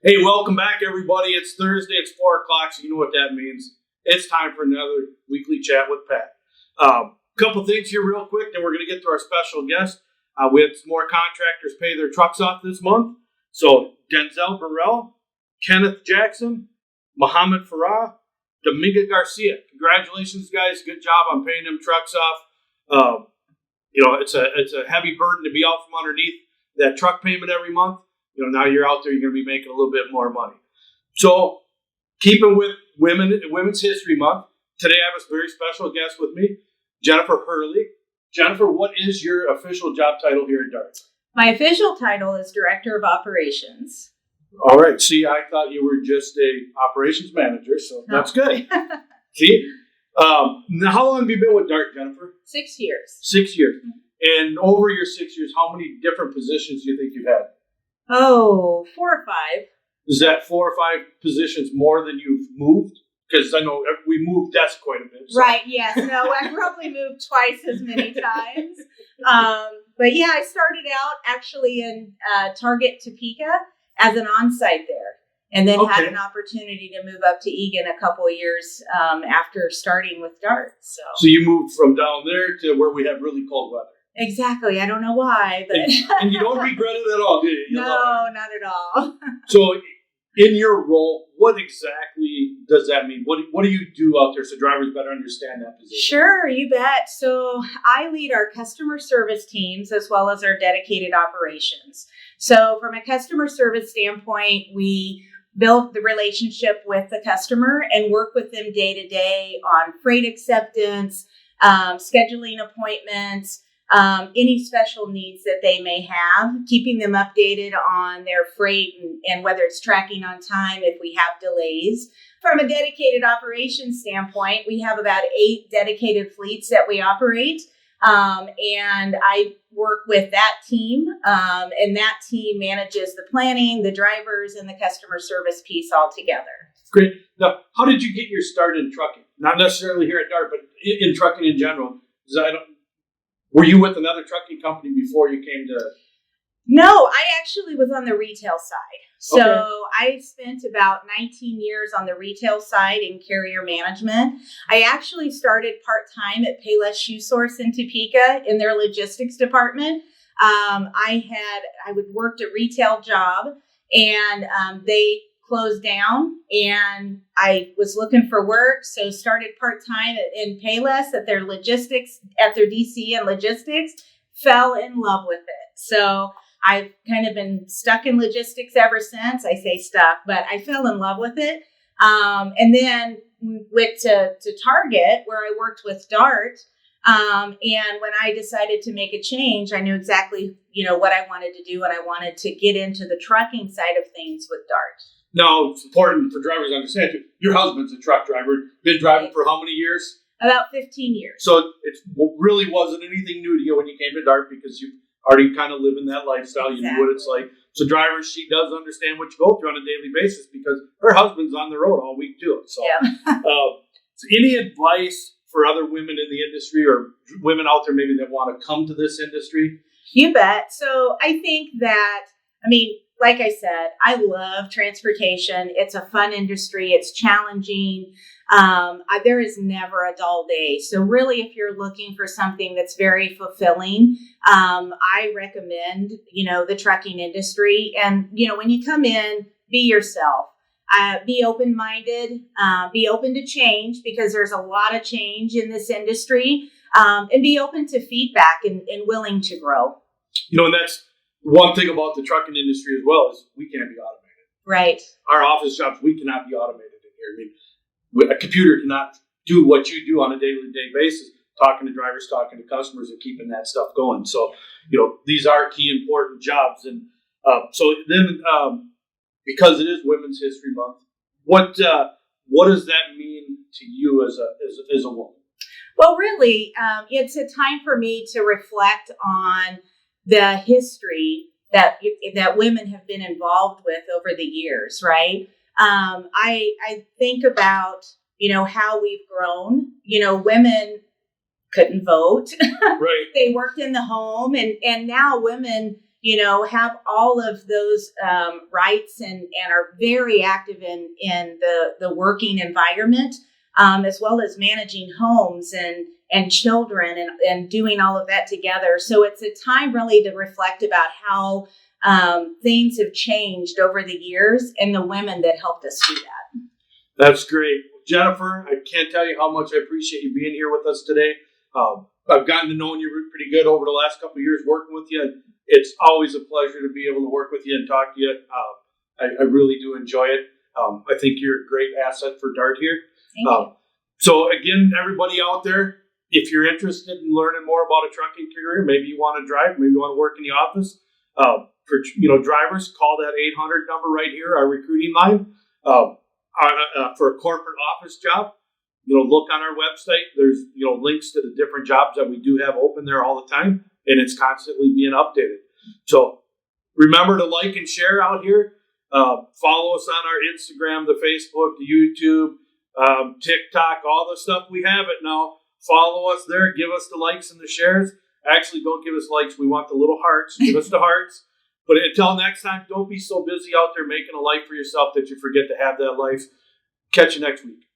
Hey, welcome back, everybody. It's Thursday. It's 4 o'clock, so you know what that means. It's time for another weekly chat with Pat. Couple things here real quick, then we're going to get to our special guest. We had some more contractors pay their trucks off this month. So Denzel Burrell, Kenneth Jackson, Muhammad Farah, Dominga Garcia. Congratulations, guys. Good job on paying them trucks off. It's a heavy burden to be out from underneath that truck payment every month. Now you're out there, you're going to be making a little bit more money. So, keeping with Women's History Month, today I have a very special guest with me, Jennifer Hurley. Jennifer, what is your official job title here at DART? My official title is Director of Operations. All right. See, I thought you were just a operations manager, so That's good. See? Now, how long have you been with DART, Jennifer? 6 years. 6 years. And over your 6 years, how many different positions do you think you've had? 4 or 5. Is that 4 or 5 positions more than you've moved? Because I know we moved desks quite a bit. So. Right, yes. No, I probably moved twice as many times. But yeah, I started out actually in Target, Topeka as an on-site there. And then had an opportunity to move up to Eagan a couple of years after starting with DART. So you moved from down there to where we have really cold weather. Exactly. I don't know why, but and you don't regret it at all, do you? No, not at all. So, in your role, what exactly does that mean? What do you do out there so drivers better understand that position? Sure, you bet. So, I lead our customer service teams as well as our dedicated operations. So, from a customer service standpoint, we build the relationship with the customer and work with them day to day on freight acceptance, scheduling appointments, any special needs that they may have, keeping them updated on their freight and whether it's tracking on time if we have delays. From a dedicated operations standpoint, we have about 8 dedicated fleets that we operate. And I work with that team, and that team manages the planning, the drivers, and the customer service piece all together. Great. Now, how did you get your start in trucking? Not necessarily here at DART, but in trucking in general. Were you with another trucking company before you came to? No, I actually was on the retail side. So I spent about 19 years on the retail side in carrier management. I actually started part-time at Payless Shoe Source in Topeka in their logistics department. I worked a retail job and they closed down and I was looking for work. So started part-time in Payless at their logistics, at their DC and logistics, fell in love with it. So I've kind of been stuck in logistics ever since. I say stuck, but I fell in love with it. And then went to Target where I worked with DART. And when I decided to make a change, I knew exactly, what I wanted to do. And I wanted to get into the trucking side of things with DART. Now, it's important for drivers to understand, too. Your husband's a truck driver. Been driving for how many years? About 15 years. So it really wasn't anything new to you when you came to DART because you already kind of live in that lifestyle. You knew what it's like. So drivers, she does understand what you go through on a daily basis because her husband's on the road all week too. So, so any advice for other women in the industry or women out there maybe that want to come to this industry? You bet. So I think that, like I said, I love transportation. It's a fun industry. It's challenging. There is never a dull day. So really, if you're looking for something that's very fulfilling, I recommend, the trucking industry. And, when you come in, be yourself. Be open-minded, be open to change because there's a lot of change in this industry, and be open to feedback and willing to grow. And that's one thing about the trucking industry as well is we can't be automated. Right. Our office jobs, we cannot be automated in here. A computer cannot do what you do on a day-to-day basis, talking to drivers, talking to customers, and keeping that stuff going. So, these are key important jobs. And so then, because it is Women's History Month, what does that mean to you as a woman? Well, really, it's a time for me to reflect on the history that women have been involved with over the years, right? I think about, how we've grown. Women couldn't vote. Right. They worked in the home and now women, have all of those rights and are very active in the working environment, as well as managing homes and children and doing all of that together. So it's a time really to reflect about how things have changed over the years and the women that helped us do that. That's great. Jennifer, I can't tell you how much I appreciate you being here with us today. I've gotten to know you pretty good over the last couple of years working with you. It's always a pleasure to be able to work with you and talk to you. I really do enjoy it. I think you're a great asset for DART here. Thank you. So again, everybody out there, if you're interested in learning more about a trucking career, maybe you want to drive, maybe you want to work in the office. For drivers, call that 800 number right here, our recruiting line. For a corporate office job, look on our website. There's links to the different jobs that we do have open there all the time, and it's constantly being updated. So remember to like and share out here. Follow us on our Instagram, the Facebook, the YouTube, TikTok, all the stuff. We have it now. Follow us there. Give us the likes and the shares. Actually, don't give us likes. We want the little hearts. Give us the hearts. But until next time, don't be so busy out there making a life for yourself that you forget to have that life. Catch you next week.